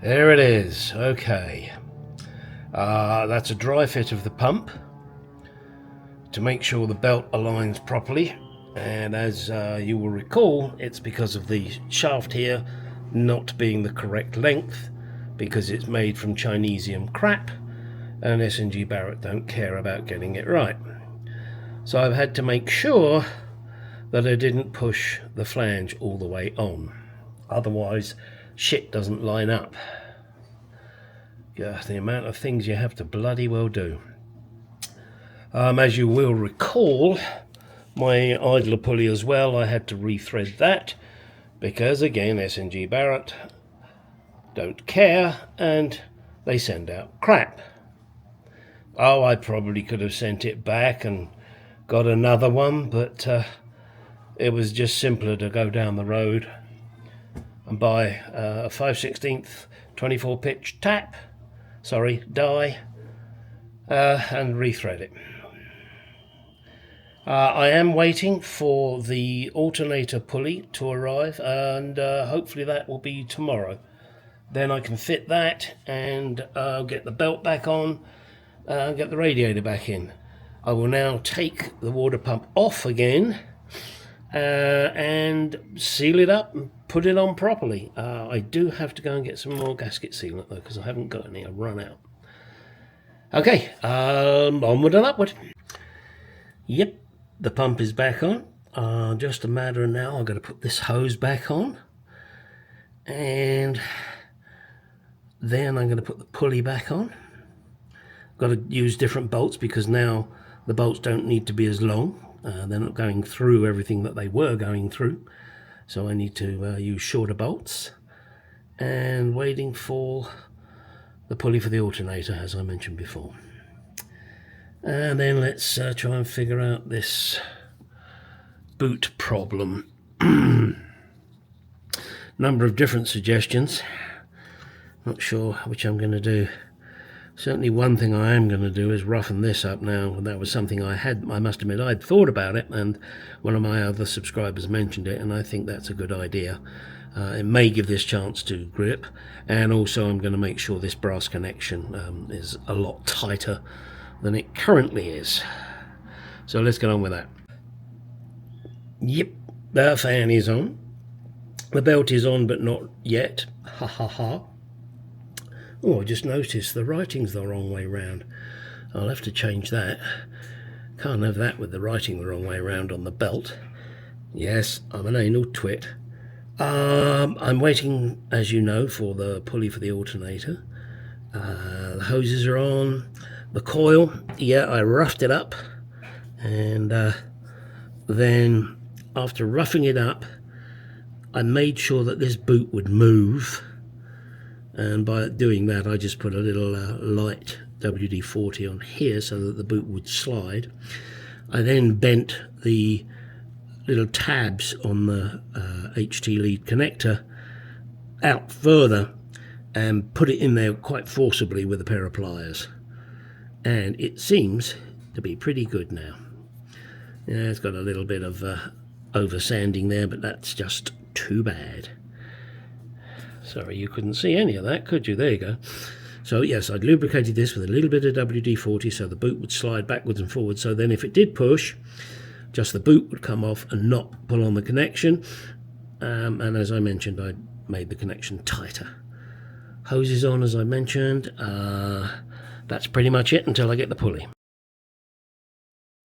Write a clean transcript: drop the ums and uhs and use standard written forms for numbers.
There it is. Okay. That's a dry fit of the pump to make sure the belt aligns properly. And as you will recall, it's because of the shaft here not being the correct length, because it's made from Chinesium crap, and S&G Barrett don't care about getting it right. So I've had to make sure that I didn't push the flange all the way on. Otherwise, shit doesn't line up. Yeah, the amount of things you have to bloody well do. As you will recall, my idler pulley as well, I had to rethread that because, again, S&G Barrett don't care and they send out crap. Oh, I probably could have sent it back and got another one, but it was just simpler to go down the road and buy a 5/16 24 pitch die, and rethread it. I am waiting for the alternator pulley to arrive, and hopefully that will be tomorrow. Then I can fit that and get the belt back on, get the radiator back in. I will now take the water pump off again and seal it up and put it on properly. I do have to go and get some more gasket sealant though, because I haven't got any. I've run out. Okay, onward and upward. Yep, the pump is back on. Just a matter of now, I've got to put this hose back on, and then I'm going to put the pulley back on. I've got to use different bolts because now the bolts don't need to be as long. They're not going through everything that they were going through, so I need to use shorter bolts. And waiting for the pulley for the alternator, as I mentioned before. And then let's try and figure out this boot problem. Number of different suggestions. Not sure which I'm going to do. Certainly one thing I am going to do is roughen this up now. That was something I must admit, I'd thought about it, and one of my other subscribers mentioned it, and I think that's a good idea. It may give this chance to grip, and also I'm going to make sure this brass connection is a lot tighter than it currently is. So let's get on with that. Yep, the fan is on. The belt is on, but not yet. Ha ha ha. Oh, I just noticed the writing's the wrong way round. I'll have to change that. Can't have that with the writing the wrong way round on the belt. Yes, I'm an anal twit. I'm waiting, as you know, for the pulley for the alternator. The hoses are on. The coil, yeah, I roughed it up. And then after roughing it up, I made sure that this boot would move. And by doing that, I just put a little light WD-40 on here so that the boot would slide. I then bent the little tabs on the HT lead connector out further and put it in there quite forcibly with a pair of pliers. And it seems to be pretty good now. Yeah, it's got a little bit of over sanding there, but that's just too bad. Sorry, you couldn't see any of that, could you? There you go. So yes, I'd lubricated this with a little bit of WD-40 so the boot would slide backwards and forwards. So then if it did push, just the boot would come off and not pull on the connection. And as I mentioned, I made the connection tighter. Hoses on, as I mentioned. That's pretty much it until I get the pulley.